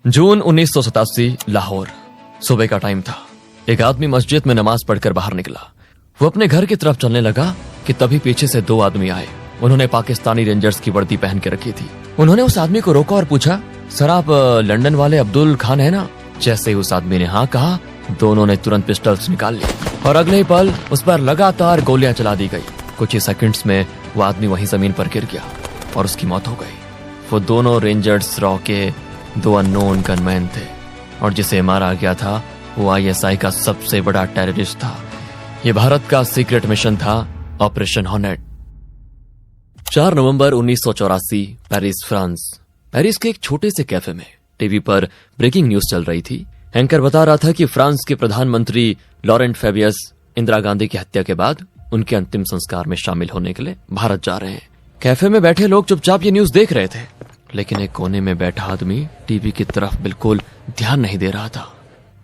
जून 1987 लाहौर। सुबह का टाइम था। एक आदमी मस्जिद में नमाज पढ़कर बाहर निकला। वो अपने घर की तरफ चलने लगा कि तभी पीछे से दो आदमी आए। उन्होंने पाकिस्तानी रेंजर्स की वर्दी पहन के रखी थी। उन्होंने उस आदमी को रोका और पूछा, सर आप लंदन वाले अब्दुल खान है ना? जैसे ही उस आदमी ने हाँ कहा, दोनों ने तुरंत पिस्टल्स निकाल ली और अगले ही पल उस पर लगातार गोलियां चला दी गई। कुछ ही सेकंड्स में वो आदमी वहीं जमीन पर गिर गया और उसकी मौत हो गई। वो दोनों रेंजर्स रॉ के दो अननोन गनमैन थे और जिसे मारा गया था वो आईएसआई का सबसे बड़ा टेररिस्ट था। ये भारत का सीक्रेट मिशन था, ऑपरेशन हॉर्नेट। 4 नवंबर 1984, पेरिस, फ्रांस। पेरिस के एक छोटे से कैफे में टीवी पर ब्रेकिंग न्यूज चल रही थी। एंकर बता रहा था कि फ्रांस के प्रधानमंत्री लॉरेंट फेबियस इंदिरा गांधी की हत्या के बाद उनके अंतिम संस्कार में शामिल होने के लिए भारत जा रहे हैं। कैफे में बैठे लोग चुपचाप ये न्यूज देख रहे थे, लेकिन एक कोने में बैठा आदमी टीवी की तरफ बिल्कुल ध्यान नहीं दे रहा था।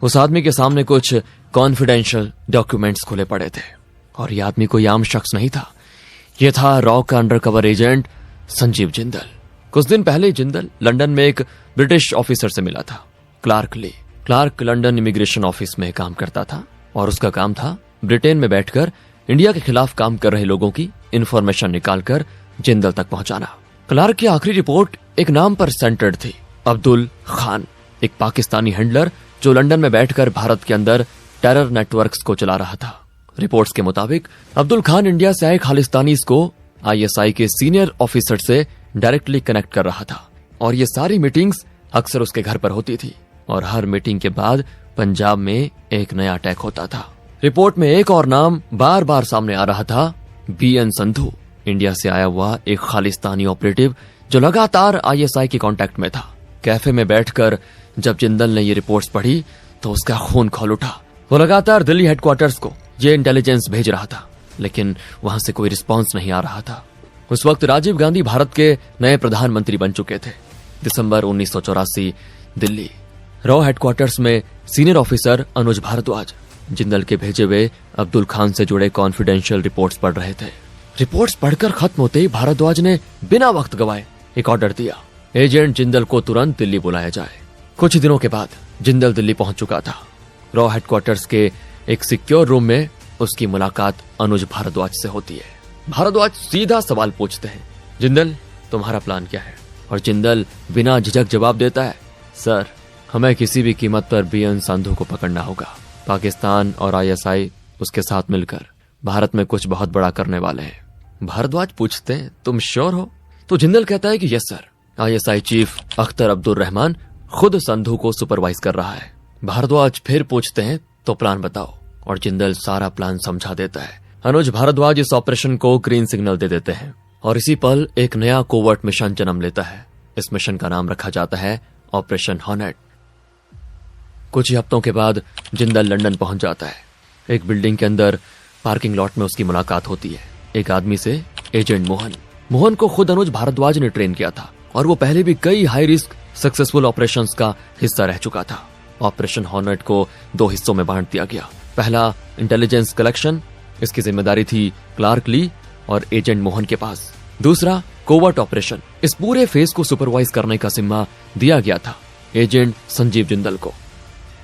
उस आदमी के सामने कुछ कॉन्फिडेंशियल डॉक्यूमेंट्स खुले पड़े थे और यह आदमी कोई आम शख्स नहीं था। यह था रॉ का अंडरकवर एजेंट संजीव जिंदल। कुछ दिन पहले जिंदल लंदन में एक ब्रिटिश ऑफिसर से मिला था, क्लार्क ली। क्लार्क लंदन इमिग्रेशन ऑफिस में काम करता था और उसका काम था ब्रिटेन में बैठकर इंडिया के खिलाफ काम कर रहे लोगों की इंफॉर्मेशन निकालकर जिंदल तक पहुंचाना। क्लार्क की आखिरी रिपोर्ट एक नाम पर सेंटर्ड थी, अब्दुल खान, एक पाकिस्तानी हैंडलर जो लंदन में बैठकर भारत के अंदर टेरर नेटवर्क्स को चला रहा था। रिपोर्ट्स के मुताबिक अब्दुल खान इंडिया से आए खालिस्तानीज को आईएसआई के सीनियर ऑफिसर से डायरेक्टली कनेक्ट कर रहा था और ये सारी मीटिंग्स अक्सर उसके घर पर होती थी और हर मीटिंग के बाद पंजाब में एक नया अटैक होता था। रिपोर्ट में एक और नाम बार बार सामने आ रहा था, बीएन संधू, इंडिया से आया हुआ एक खालिस्तानी ऑपरेटिव जो लगातार आईएसआई के कांटेक्ट में था। कैफे में बैठकर जब जिंदल ने ये रिपोर्ट्स पढ़ी तो उसका खून खौल उठा। वो लगातार दिल्ली हेडक्वार्टर्स को ये इंटेलिजेंस भेज रहा था, लेकिन वहां से कोई रिस्पांस नहीं आ रहा था। उस वक्त राजीव गांधी भारत के नए प्रधानमंत्री बन चुके थे। दिसंबर 1984, दिल्ली। रॉ हेडक्वार्टर्स में सीनियर ऑफिसर अनुज भारद्वाज जिंदल के भेजे हुए अब्दुल खान से जुड़े कॉन्फिडेंशियल रिपोर्ट्स पढ़ रहे थे। रिपोर्ट्स पढ़कर खत्म होते ही भारद्वाज ने बिना वक्त गवाए एक ऑर्डर दिया, एजेंट जिंदल को तुरंत दिल्ली बुलाया जाए। कुछ दिनों के बाद जिंदल दिल्ली पहुंच चुका था। रॉ हेडक्वार्टर्स के एक सिक्योर रूम में उसकी मुलाकात अनुज भारद्वाज से होती है। भारद्वाज सीधा सवाल पूछते हैं, जिंदल तुम्हारा प्लान क्या है? और जिंदल बिना झिझक जवाब देता है, सर हमें किसी भी कीमत पर बीएन संधू को पकड़ना होगा। पाकिस्तान और आईएसआई उसके साथ मिलकर भारत में कुछ बहुत बड़ा करने वाले हैं। भारद्वाज पूछते हैं, तुम श्योर हो? तो जिंदल कहता है कि yes sir. ISI chief Akhtar Abdul Rahman खुद संधू को सुपरवाइज कर रहा है। भारद्वाज फिर पूछते हैं, तो प्लान बताओ, और जिंदल सारा प्लान समझा देता है। अनुज भारद्वाज इस ऑपरेशन को ग्रीन सिग्नल दे देते हैं और इसी पल एक नया कोवर्ट मिशन जन्म लेता है। इस मिशन का नाम रखा जाता है ऑपरेशन हॉर्नेट। कुछ ही हफ्तों के बाद जिंदल लंदन पहुंच जाता है। एक बिल्डिंग के अंदर पार्किंग लॉट में उसकी मुलाकात होती है एक आदमी से, एजेंट मोहन। मोहन को खुद अनुज भारद्वाज ने ट्रेन किया था और वो पहले भी कई हाई रिस्क सक्सेसफुल ऑपरेशंस का हिस्सा रह चुका था। ऑपरेशन हॉर्नेट को 2 हिस्सों में बांट दिया गया। पहला, इंटेलिजेंस कलेक्शन, इसकी जिम्मेदारी थी क्लार्क ली और एजेंट मोहन के पास। दूसरा, कोवर्ट ऑपरेशन, इस पूरे फेज को सुपरवाइज करने का जिम्मा दिया गया था एजेंट संजीव जिंदल को।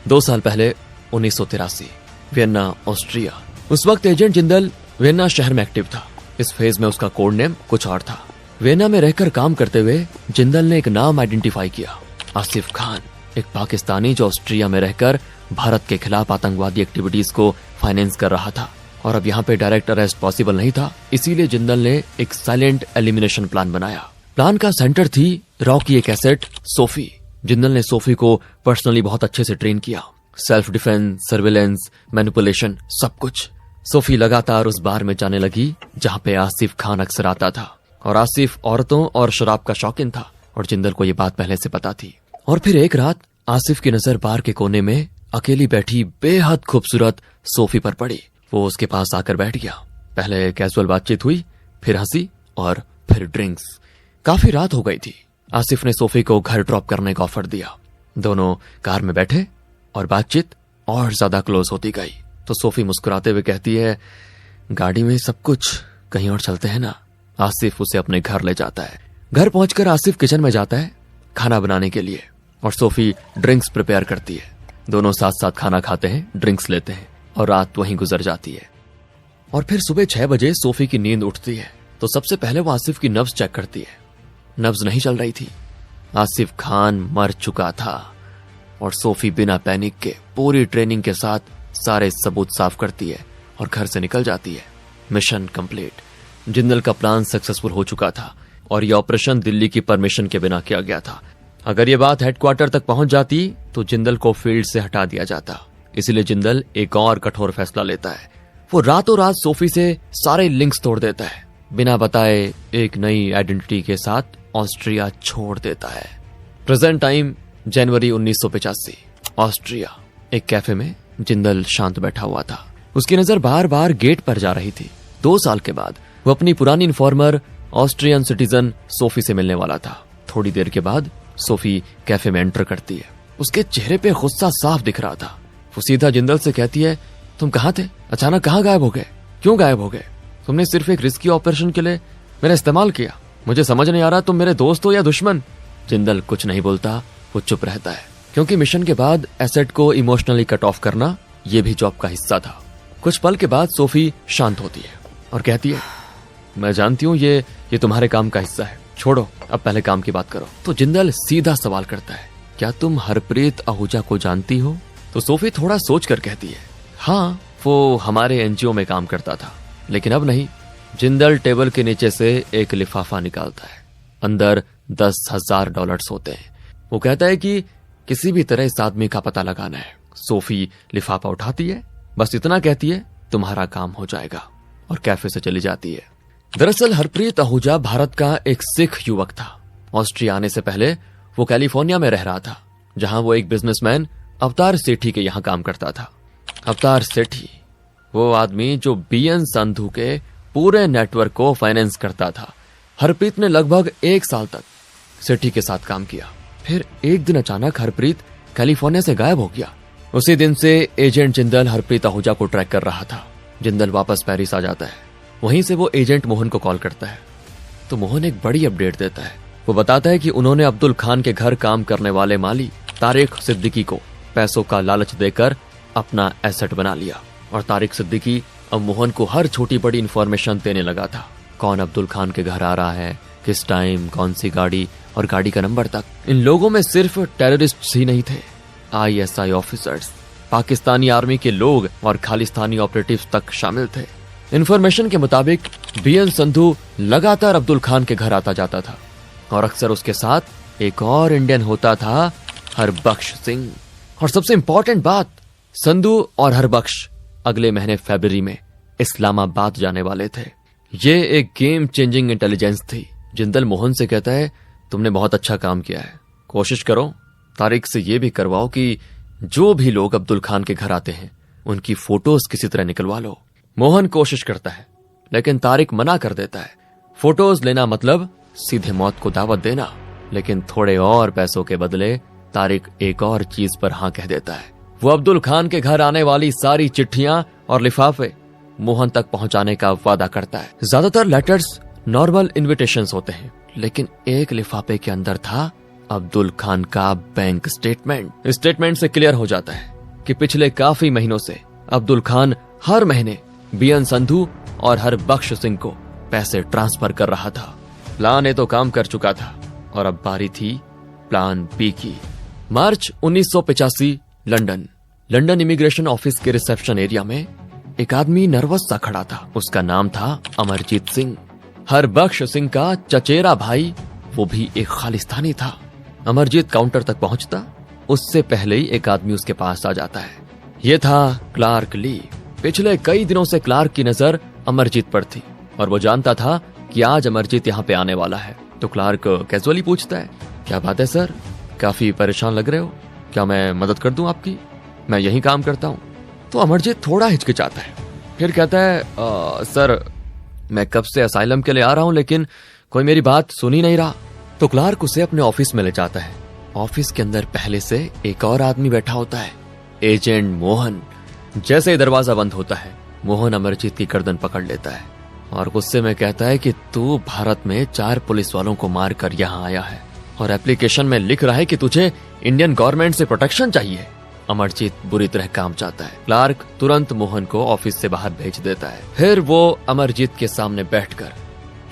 2 साल पहले 1983, वियना, ऑस्ट्रिया। उस वक्त एजेंट जिंदल वियना शहर में एक्टिव था। इस फेज में उसका कोड नेम कुछ और था। वियना में रहकर काम करते हुए जिंदल ने एक नाम आइडेंटिफाई किया, आसिफ खान, एक पाकिस्तानी जो ऑस्ट्रिया में रहकर भारत के खिलाफ आतंकवादी एक्टिविटीज को फाइनेंस कर रहा था। और अब यहाँ पे डायरेक्ट अरेस्ट पॉसिबल नहीं था, इसीलिए जिंदल ने एक साइलेंट एलिमिनेशन प्लान बनाया। प्लान का सेंटर थी रॉ की एक एसेट सोफी। जिंदल ने सोफी को पर्सनली बहुत अच्छे से ट्रेन किया, सेल्फ डिफेंस, सर्विलेंस, मैनिपुलेशन, सब कुछ। सोफी लगातार उस बार में जाने लगी जहां पे आसिफ खान अक्सर आता था और आसिफ औरतों और शराब का शौकीन था और जिंदल को ये बात पहले से पता थी। और फिर एक रात आसिफ की नजर बार के कोने में अकेली बैठी बेहद खूबसूरत सोफी पर पड़ी। वो उसके पास आकर बैठ गया। पहले कैजुअल बातचीत हुई, फिर हंसी और फिर ड्रिंक्स। काफी रात हो गई थी। आसिफ ने सोफी को घर ड्रॉप करने का ऑफर दिया। दोनों कार में बैठे और बातचीत और ज्यादा क्लोज होती गई। तो सोफी मुस्कुराते हुए कहती है, गाड़ी में सब कुछ, कहीं और चलते हैं ना? आसिफ उसे अपने घर ले जाता है। घर पहुंचकर आसिफ किचन में जाता है खाना बनाने के लिए। और सोफी ड्रिंक्स प्रिपेयर करती है। दोनों साथ साथ खाना खाते हैं, ड्रिंक्स लेते हैं और रात वहीं गुजर जाती है। और फिर सुबह 6 बजे सोफी की नींद उठती है तो सबसे पहले वो आसिफ की नब्ज चेक करती है। नब्ज नहीं चल रही थी। आसिफ खान मर चुका था और सोफी बिना पैनिक के पूरी ट्रेनिंग के साथ सारे सबूत साफ करती है और घर से निकल जाती है। Mission complete. जिंदल का प्लान सक्सेसफुल हो चुका था और यह ऑपरेशन दिल्ली की परमिशन के बिना किया गया था। अगर ये बात हेडक्वार्टर तक पहुंच जाती तो जिंदल को फील्ड से हटा दिया जाता। इसीलिए जिंदल एक और कठोर फैसला लेता है। वो रातों रात सोफी से सारे लिंक्स तोड़ देता है। बिना बताए एक नई आइडेंटिटी के साथ ऑस्ट्रिया छोड़ देता है। प्रेजेंट टाइम जनवरी 1985। ऑस्ट्रिया। एक कैफे में जिंदल शांत बैठा हुआ था। उसकी नजर बार बार गेट पर जा रही थी। 2 साल के बाद वो अपनी पुरानी इन्फॉर्मर ऑस्ट्रियन सिटीजन सोफी से मिलने वाला था। थोड़ी देर के बाद सोफी कैफे में एंटर करती है। उसके चेहरे पे गुस्सा साफ दिख रहा था। वो सीधा जिंदल से कहती है, तुम कहाँ थे? अचानक कहाँ गायब हो गए? क्यों गायब हो गए? तुमने सिर्फ एक रिस्की ऑपरेशन के लिए मेरा इस्तेमाल किया। मुझे समझ नहीं आ रहा तुम मेरे दोस्त हो या दुश्मन। जिंदल कुछ नहीं बोलता, वो चुप रहता है क्योंकि मिशन के बाद एसेट को इमोशनली कट ऑफ करना ये भी जॉब का हिस्सा था। कुछ पल के बाद सोफी शांत होती है और कहती है, मैं जानती हूँ ये तुम्हारे काम का हिस्सा है, छोड़ो अब पहले काम की बात करो। तो जिंदल सीधा सवाल करता है, क्या तुम हरप्रीत आहूजा को जानती हो? तो सोफी थोड़ा सोच कर कहती है, हाँ वो हमारे एनजीओ में काम करता था लेकिन अब नहीं। जिंदल टेबल के नीचे से एक लिफाफा निकालता है। अंदर $10,000 होते हैं। वो कहता है कि किसी भी तरह इस आदमी का पता लगाना है। सोफी लिफाफा उठाती है, बस इतना कहती है, तुम्हारा काम हो जाएगा, और कैफे से चली जाती है। दरअसल हरप्रीत आहूजा भारत का एक सिख युवक था। ऑस्ट्रिया आने से पहले वो कैलिफोर्निया में रह रहा था, जहां वो एक बिजनेसमैन अवतार सेठी के यहां काम करता था। अवतार सेठी वो आदमी जो बीएन संधू के पूरे नेटवर्क को फाइनेंस करता था। हरप्रीत ने लगभग 1 साल तक सेठी के साथ काम किया। फिर एक दिन अचानक हरप्रीत कैलिफोर्निया से गायब हो गया। उसी दिन से एजेंट जिंदल हरप्रीत आहूजा को ट्रैक कर रहा था। जिंदल वापस पेरिस आ जाता है। वहीं से वो एजेंट मोहन को कॉल करता है तो मोहन एक बड़ी अपडेट देता है। वो बताता है कि उन्होंने अब्दुल खान के घर काम करने वाले माली तारिक सिद्दीकी को पैसों का लालच देकर अपना एसेट बना लिया, और तारिक सिद्दीकी अब मोहन को हर छोटी बड़ी इंफॉर्मेशन देने लगा था। कौन अब्दुल खान के घर आ रहा है, किस टाइम, कौन सी गाड़ी और गाड़ी का नंबर तक। इन लोगों में सिर्फ टेररिस्ट ही नहीं थे, ISI ऑफिसर्स, पाकिस्तानी आर्मी के लोग और खालिस्तानी ऑपरेटिव्स तक शामिल थे। इन्फॉर्मेशन के मुताबिक बीएन संधू लगातार अब्दुल खान के घर आता जाता था और अक्सर उसके साथ एक और इंडियन होता था, हरबख्श सिंह। और सबसे इंपॉर्टेंट बात, संधू और हरबख्श अगले महीने फरवरी में इस्लामाबाद जाने वाले थे। ये एक गेम चेंजिंग इंटेलिजेंस थी। जिंदल मोहन से कहता है, तुमने बहुत अच्छा काम किया है, कोशिश करो तारिक से ये भी करवाओ कि जो भी लोग अब्दुल खान के घर आते हैं उनकी फोटोज किसी तरह निकलवा लो। मोहन कोशिश करता है लेकिन तारिक मना कर देता है। फोटोज लेना मतलब सीधे मौत को दावत देना। लेकिन थोड़े और पैसों के बदले तारिक एक और चीज पर हाँ कह देता है। वो अब्दुल खान के घर आने वाली सारी चिट्ठियां और लिफाफे मोहन तक पहुंचाने का वादा करता है। ज्यादातर लेटर्स नॉर्मल इन्विटेशंस होते हैं, लेकिन एक लिफाफे के अंदर था अब्दुल खान का बैंक स्टेटमेंट। स्टेटमेंट से क्लियर हो जाता है कि पिछले काफी महीनों से अब्दुल खान हर महीने बीएन संधू और हरबख्श सिंह को पैसे ट्रांसफर कर रहा था। प्लान ए तो काम कर चुका था और अब बारी थी प्लान बी की। मार्च 1985, लंदन इमिग्रेशन ऑफिस के रिसेप्शन एरिया में एक आदमी नर्वस सा खड़ा था। उसका नाम था अमरजीत सिंह, हरबख्श सिंह का चचेरा भाई, वो भी एक खालिस्तानी था। अमरजीत काउंटर तक पहुंचता उससे पहले ही एक आदमी उसके पास आ जाता है। ये था क्लार्क ली। पिछले कई दिनों से क्लार्क की नजर अमरजीत पर थी और वो जानता था कि आज अमरजीत यहाँ पे आने वाला है। तो क्लार्क कैजुअली पूछता है, क्या बात है सर, काफी परेशान लग रहे हो, क्या मैं मदद कर दूं आपकी? मैं यही काम करता हूँ। तो अमरजीत थोड़ा हिचकिचाता है, फिर कहता है, सर मैं कब से असाइलम के लिए आ रहा हूँ लेकिन कोई मेरी बात सुन ही नहीं रहा। तो क्लार्क उसे अपने ऑफिस में ले जाता है। ऑफिस के अंदर पहले से एक और आदमी बैठा होता है, एजेंट मोहन। जैसे ही दरवाजा बंद होता है, मोहन अमरजीत की गर्दन पकड़ लेता है और गुस्से में कहता है कि तू भारत में 4 पुलिस वालों को मार कर यहाँ आया है और एप्लीकेशन में लिख रहा है कि तुझे इंडियन गवर्नमेंट से प्रोटेक्शन चाहिए। अमरजीत बुरी तरह काम चाहता है। क्लार्क तुरंत मोहन को ऑफिस से बाहर भेज देता है। फिर वो अमरजीत के सामने बैठकर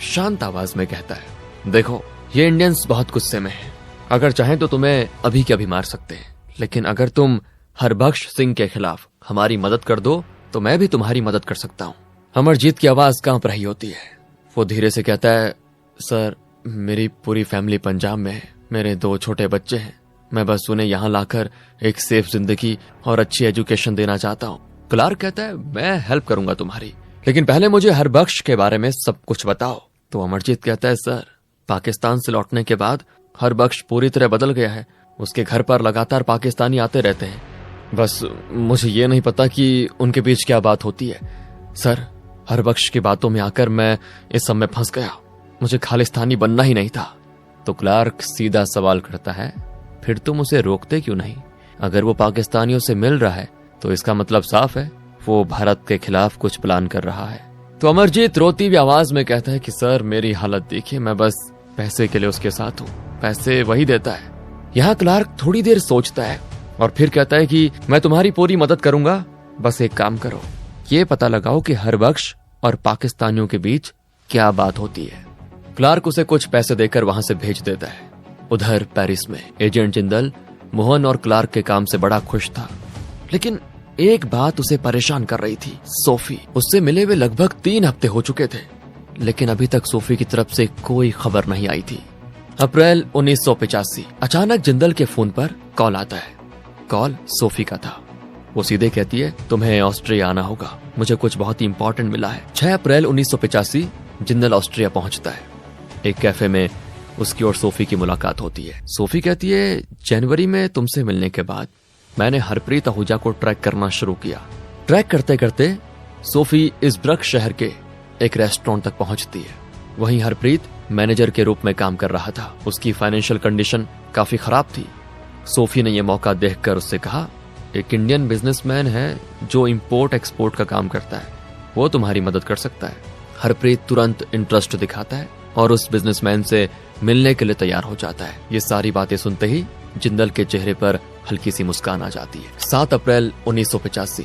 शांत आवाज में कहता है, देखो ये इंडियंस बहुत गुस्से में हैं। अगर चाहें तो तुम्हें अभी के अभी मार सकते हैं, लेकिन अगर तुम हरबख्श सिंह के खिलाफ हमारी मदद कर दो तो मैं भी तुम्हारी मदद कर सकता हूँ। अमरजीत की आवाज कांप रही होती है। वो धीरे से कहता है, सर मेरी पूरी फैमिली पंजाब में है, मेरे 2 छोटे बच्चे हैं, मैं बस उन्हें यहाँ लाकर एक सेफ जिंदगी और अच्छी एजुकेशन देना चाहता हूँ। क्लार्क कहता है, मैं हेल्प करूंगा तुम्हारी, लेकिन पहले मुझे हरबख्श के बारे में सब कुछ बताओ। तो अमरजीत कहता है, सर पाकिस्तान से लौटने के बाद हरबख्श पूरी तरह बदल गया है। उसके घर पर लगातार पाकिस्तानी आते रहते हैं। बस मुझे ये नहीं पता कि उनके बीच क्या बात होती है। सर हरबख्श की बातों में आकर मैं इस सब में फंस गया। मुझे खालिस्तानी बनना ही नहीं था। तो क्लार्क सीधा सवाल करता है, फिर तुम उसे रोकते क्यों नहीं? अगर वो पाकिस्तानियों से मिल रहा है तो इसका मतलब साफ है वो भारत के खिलाफ कुछ प्लान कर रहा है। तो अमरजीत रोती हुई आवाज में कहता है कि सर मेरी हालत देखिए, मैं बस पैसे के लिए उसके साथ हूँ, पैसे वही देता है। यहाँ क्लार्क थोड़ी देर सोचता है और फिर कहता है कि मैं तुम्हारी पूरी मदद करूंगा, बस एक काम करो, ये पता लगाओ कि हरबख्श और पाकिस्तानियों के बीच क्या बात होती है। क्लार्क उसे कुछ पैसे देकर वहां से भेज देता है। उधर पेरिस में एजेंट जिंदल मोहन और क्लार्क के काम से बड़ा खुश था, लेकिन एक बात उसे परेशान कर रही थी। सोफी उससे मिले हुए लगभग 3 हफ्ते हो चुके थे, लेकिन अभी तक सोफी की तरफ से कोई खबर नहीं आई थी। अप्रैल 1985 अचानक जिंदल के फोन पर कॉल आता है। कॉल सोफी का था। वो सीधे कहती है, तुम्हें ऑस्ट्रिया आना होगा, मुझे कुछ बहुत ही इंपॉर्टेंट मिला है। 6 अप्रैल 1985 जिंदल ऑस्ट्रिया पहुंचता है। एक कैफे में उसकी और सोफी की मुलाकात होती है। सोफी कहती है, जनवरी में तुमसे मिलने के बाद मैंने हरप्रीत आहूजा को ट्रैक करना शुरू किया। ट्रैक करते करते सोफी इज़ब्रक शहर के एक रेस्टोरेंट तक पहुंचती है। वहीं हरप्रीत मैनेजर के रूप में काम कर रहा था। उसकी फाइनेंशियल कंडीशन काफी खराब थी। सोफी ने यह मौका देखकर उससे कहा, एक इंडियन बिजनेसमैन है जो इंपोर्ट एक्सपोर्ट का काम करता है, वो तुम्हारी मदद कर सकता है। हरप्रीत तुरंत इंटरेस्ट दिखाता है और उस बिजनेसमैन से मिलने के लिए तैयार हो जाता है। ये सारी बातें सुनते ही जिंदल के चेहरे पर हल्की सी मुस्कान आ जाती है। 7 अप्रैल 1985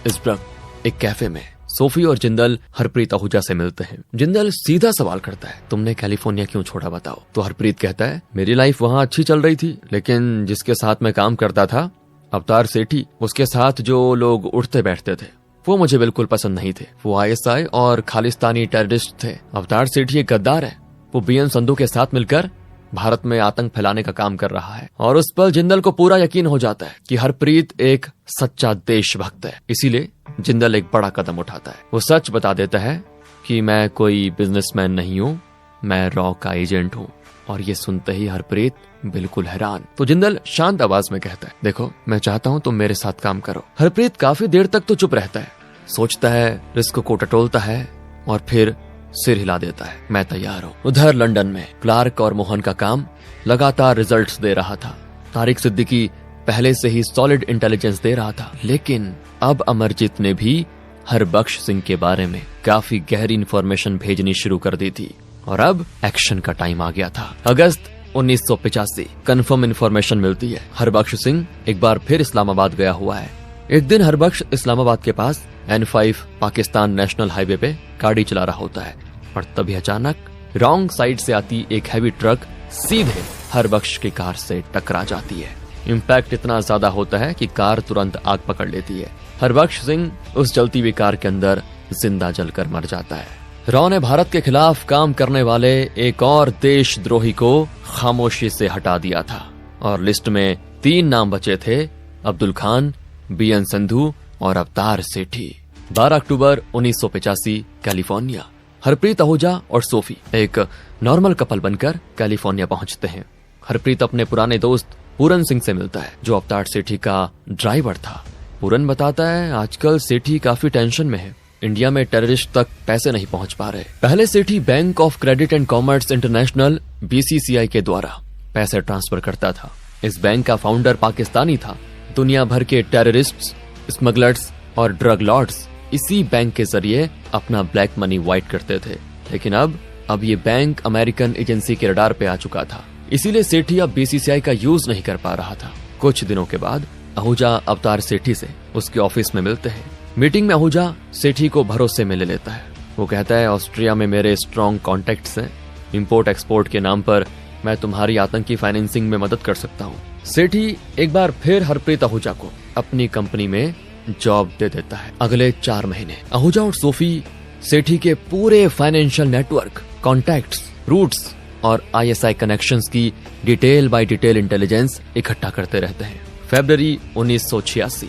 इज़ब्रक एक कैफे में सोफी और जिंदल हरप्रीत आहूजा से मिलते हैं। जिंदल सीधा सवाल करता है, तुमने कैलिफोर्निया क्यों छोड़ा बताओ? तो हरप्रीत कहता है, मेरी लाइफ वहाँ अच्छी चल रही थी, लेकिन जिसके साथ मैं काम करता था अवतार सेठी, उसके साथ जो लोग उठते बैठते थे वो मुझे बिल्कुल पसंद नहीं थे। वो ISI और खालिस्तानी टेररिस्ट थे। अवतार सेठी एक गद्दार है। वो BN संधू के साथ मिलकर भारत में आतंक फैलाने का काम कर रहा है। और उस पर जिंदल को पूरा यकीन हो जाता है कि हरप्रीत एक सच्चा देशभक्त है। इसीलिए जिंदल एक बड़ा कदम उठाता है। वो सच बता देता है कि मैं कोई बिजनेसमैन नहीं हूँ, मैं रॉ का एजेंट हूँ। और ये सुनते ही हरप्रीत बिल्कुल हैरान। तो जिंदल शांत आवाज में कहता है, देखो मैं चाहता हूँ तुम मेरे साथ काम करो। हरप्रीत काफी देर तक तो चुप रहता है, सोचता है, रिस्क को टटोलता है और फिर सिर हिला देता है, मैं तैयार हूँ। उधर लंदन में क्लार्क और मोहन का काम लगातार रिजल्ट्स दे रहा था। तारिक सिद्दीकी पहले से ही सॉलिड इंटेलिजेंस दे रहा था, लेकिन अब अमरजीत ने भी हरबख्श सिंह के बारे में काफी गहरी इंफॉर्मेशन भेजनी शुरू कर दी थी और अब एक्शन का टाइम आ गया था। अगस्त 1985 कंफर्म इंफॉर्मेशन मिलती है, हरबख्श सिंह एक बार फिर इस्लामाबाद गया हुआ है। एक दिन हरबख्श इस्लामाबाद के पास N5 पाकिस्तान नेशनल हाईवे पे गाड़ी चला रहा होता है और तभी अचानक रॉन्ग साइड से आती एक हैवी ट्रक सीधे हरबख्श की कार से टकरा जाती है। इम्पैक्ट इतना ज्यादा होता है कि कार तुरंत आग पकड़ लेती है। हरबख्श सिंह उस जलती हुई कार के अंदर जिंदा जलकर मर जाता है। रॉ ने भारत के खिलाफ काम करने वाले एक और देशद्रोही को खामोशी से हटा दिया था और लिस्ट में 3 नाम बचे थे, अब्दुल खान, BN संधू और अवतार सेठी। 12 अक्टूबर 1985 कैलिफोर्निया। हरप्रीत आहूजा और सोफी एक नॉर्मल कपल बनकर कैलिफोर्निया पहुंचते हैं। हरप्रीत अपने पुराने दोस्त पूरन सिंह से मिलता है जो अवतार सेठी का ड्राइवर था। पूरन बताता है, आजकल सेठी काफी टेंशन में है, इंडिया में टेररिस्ट तक पैसे नहीं पहुंच पा रहे। पहले सेठी bank of credit and commerce international BCCI के द्वारा पैसे ट्रांसफर करता था। इस बैंक का फाउंडर पाकिस्तानी था। दुनिया भर के टेररिस्ट्स, स्मगलर्स और ड्रग लॉर्ड्स इसी बैंक के जरिए अपना ब्लैक मनी वाइट करते थे। लेकिन अब ये बैंक अमेरिकन एजेंसी के रडार पे आ चुका था। इसीलिए सेठी अब बीसीसीआई का यूज नहीं कर पा रहा था। कुछ दिनों के बाद आहूजा अवतार सेठी से उसके ऑफिस में मिलते हैं। मीटिंग में आहूजा सेठी को भरोसे में ले लेता है। वो कहता है, ऑस्ट्रिया में मेरे स्ट्रॉन्ग कॉन्टेक्ट्स हैं, इंपोर्ट एक्सपोर्ट के नाम पर मैं तुम्हारी आतंकी फाइनेंसिंग में मदद कर सकता हूँ। सेठी एक बार फिर हरप्रीत आहूजा को अपनी कंपनी में जॉब दे देता है। अगले 4 महीने आहूजा और सोफी सेठी के पूरे फाइनेंशियल नेटवर्क, कॉन्टैक्ट्स, रूट्स और आईएसआई कनेक्शंस की डिटेल बाय डिटेल इंटेलिजेंस इकट्ठा करते रहते हैं। फरवरी 1986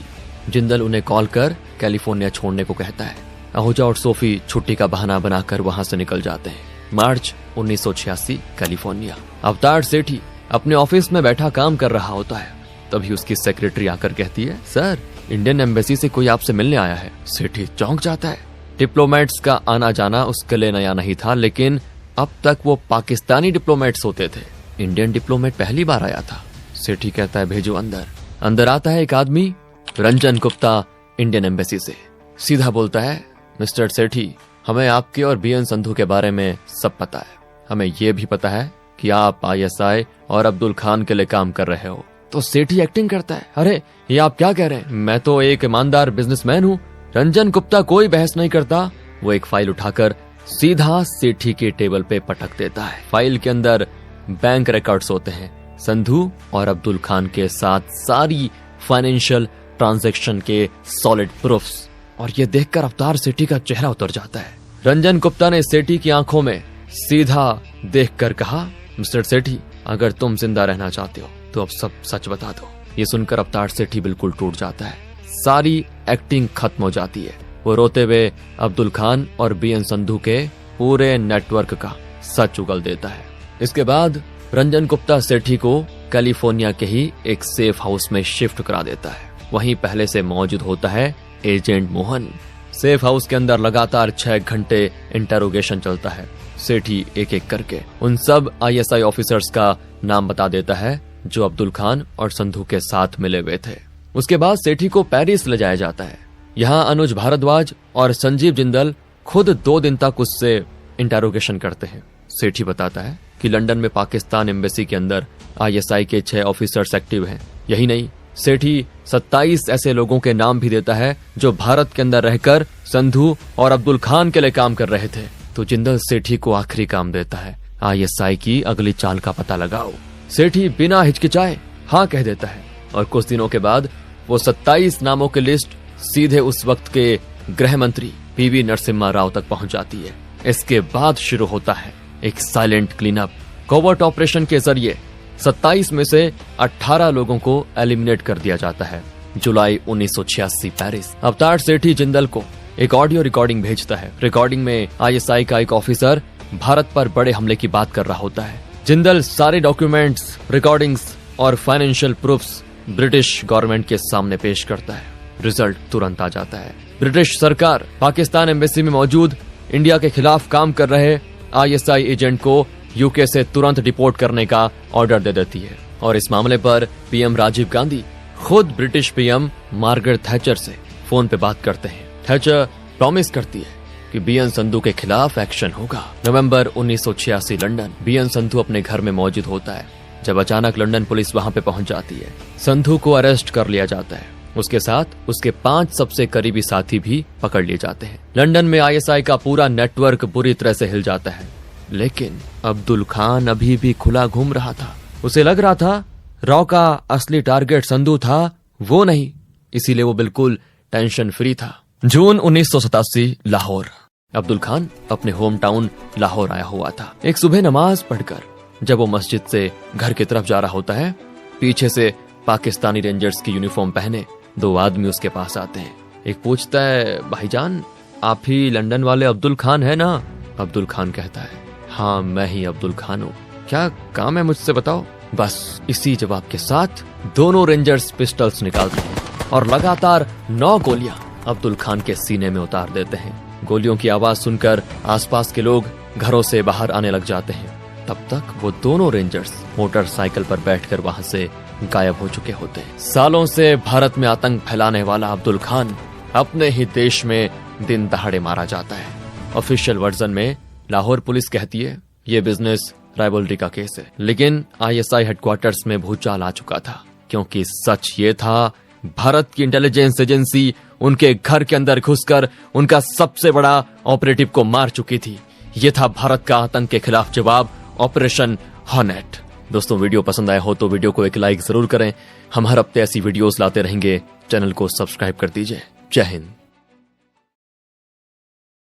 जिंदल उन्हें कॉल कर कैलिफोर्निया छोड़ने को कहता है। आहूजा और सोफी छुट्टी का बहाना बनाकर वहां से निकल जाते हैं। मार्च 1986 कैलिफोर्निया। अवतार सेठी अपने ऑफिस में बैठा काम कर रहा होता है। तभी उसकी सेक्रेटरी आकर कहती है, सर, इंडियन एम्बेसी से कोई आपसे मिलने आया है। सेठी चौंक जाता है। डिप्लोमेट्स का आना जाना उसके लिए नया नहीं था, लेकिन अब तक वो पाकिस्तानी डिप्लोमेट्स होते थे। इंडियन डिप्लोमेट पहली बार आया था। सेठी कहता है, भेजो अंदर। अंदर आता है एक आदमी, रंजन गुप्ता, इंडियन एम्बेसी से। सीधा बोलता है, मिस्टर सेठी, हमें आपके और बीएन संधू के बारे में सब पता है। हमें ये भी पता है कि आप आईएसआई और अब्दुल खान के लिए काम कर रहे हो। तो सेठी एक्टिंग करता है, अरे ये आप क्या कह रहे हैं, मैं तो एक ईमानदार बिजनेसमैन हूँ। रंजन गुप्ता कोई बहस नहीं करता। वो एक फाइल उठाकर सीधा सेठी के टेबल पे पटक देता है। फाइल के अंदर बैंक रिकॉर्ड्स होते हैं, संधू और अब्दुल खान के साथ सारी फाइनेंशियल ट्रांजैक्शन के सॉलिड प्रूफ्स। और ये देखकर अवतार सेठी का चेहरा उतर जाता है। रंजन गुप्ता ने सेठी की आंखों में सीधा देखकर कहा, मिस्टर सेठी, अगर तुम जिंदा रहना चाहते हो तो अब सब सच बता दो। ये सुनकर अवतार सेठी बिल्कुल टूट जाता है। सारी एक्टिंग खत्म हो जाती है। वो रोते हुए अब्दुल खान और बीएन संधू के पूरे नेटवर्क का सच उगल देता है। इसके बाद रंजन गुप्ता सेठी को कैलिफोर्निया के ही एक सेफ हाउस में शिफ्ट करा देता है। वहीं पहले से मौजूद होता है एजेंट मोहन। सेफ हाउस के अंदर लगातार 6 घंटे इंटेरोगेशन चलता है। सेठी एक एक करके उन सब आईएसआई ऑफिसर्स का नाम बता देता है जो अब्दुल खान और संधू के साथ मिले हुए थे। उसके बाद सेठी को पेरिस ले जाया जाता है। यहाँ अनुज भारद्वाज और संजीव जिंदल खुद 2 दिन तक उससे इंटेरोगेशन करते हैं। सेठी बताता है कि लंदन में पाकिस्तान एम्बेसी के अंदर आईएसआई के 6 ऑफिसर्स एक्टिव हैं। यही नहीं, सेठी 27 ऐसे लोगों के नाम भी देता है जो भारत के अंदर रहकर संधू और अब्दुल खान के लिए काम कर रहे थे। तो जिंदल सेठी को आखिरी काम देता है, आईएसआई की अगली चाल का पता लगाओ। सेठी बिना हिचकिचाए हाँ कह देता है और कुछ दिनों के बाद वो 27 नामों की लिस्ट सीधे उस वक्त के गृह मंत्री पीवी नरसिम्हा राव तक पहुंच जाती है। इसके बाद शुरू होता है एक साइलेंट क्लीनअप। कोवर्ट ऑपरेशन के जरिए 27 में से 18 लोगों को एलिमिनेट कर दिया जाता है। जुलाई 1986 पेरिस। अवतार सेठी जिंदल को एक ऑडियो रिकॉर्डिंग भेजता है। रिकॉर्डिंग में आईएसआई का एक ऑफिसर भारत पर बड़े हमले की बात कर रहा होता है। जिंदल सारे डॉक्यूमेंट्स, रिकॉर्डिंग्स और फाइनेंशियल प्रूफ्स ब्रिटिश गवर्नमेंट के सामने पेश करता है। रिजल्ट तुरंत आ जाता है। ब्रिटिश सरकार पाकिस्तान एम्बेसी में मौजूद इंडिया के खिलाफ काम कर रहे आईएसआई एजेंट को यूके से तुरंत डिपोर्ट करने का ऑर्डर दे देती है। और इस मामले पर पीएम राजीव गांधी खुद ब्रिटिश पीएम मार्गरेट थैचर से फोन पे बात करते हैं। थैचर प्रॉमिस करती है कि बीएन संधू के खिलाफ एक्शन होगा। नवंबर 1986 लंदन। बीएन संधू अपने घर में मौजूद होता है जब अचानक लंदन पुलिस वहां पे पहुंच जाती है। संधू को अरेस्ट कर लिया जाता है। उसके साथ उसके 5 सबसे करीबी साथी भी पकड़ लिए जाते हैं। लंदन में आईएसआई का पूरा नेटवर्क बुरी तरह से हिल जाता है। लेकिन अब्दुल खान अभी भी खुला घूम रहा था। उसे लग रहा था रॉ का असली टारगेट संधू था, वो नहीं। इसीलिए वो बिल्कुल टेंशन फ्री था। जून 1987 लाहौर। अब्दुल खान अपने होम टाउन लाहौर आया हुआ था। एक सुबह नमाज पढ़कर जब वो मस्जिद से घर की तरफ जा रहा होता है, पीछे से पाकिस्तानी रेंजर्स की यूनिफॉर्म पहने 2 आदमी उसके पास आते हैं। एक पूछता है, भाईजान आप ही लंदन वाले अब्दुल खान है ना? अब्दुल खान कहता है, हाँ मैं ही अब्दुल खान हूँ, क्या काम है मुझसे बताओ। बस इसी जवाब के साथ दोनों रेंजर्स पिस्टल्स निकालते हैं और लगातार 9 गोलियां अब्दुल खान के सीने में उतार देते हैं। गोलियों की आवाज सुनकर आसपास के लोग घरों से बाहर आने लग जाते हैं। तब तक वो दोनों रेंजर्स मोटरसाइकिल पर बैठकर वहां से गायब हो चुके होते हैं। सालों से भारत में आतंक फैलाने वाला अब्दुल खान अपने ही देश में दिन दहाड़े मारा जाता है। ऑफिशियल वर्जन में लाहौर पुलिस कहती है, ये बिजनेस राइवलरी का केस है। लेकिन आईएसआई हेडक्वार्टर्स में भूचाल आ चुका था, क्योंकि सच ये था भारत की इंटेलिजेंस एजेंसी उनके घर के अंदर घुसकर उनका सबसे बड़ा ऑपरेटिव को मार चुकी थी। ये था भारत का आतंक के खिलाफ जवाब, ऑपरेशन हॉर्नेट। दोस्तों, वीडियो पसंद आया हो तो वीडियो को एक लाइक जरूर करें। हम हर हफ्ते ऐसी वीडियोस लाते रहेंगे। चैनल को सब्सक्राइब कर दीजिए। जय हिंद।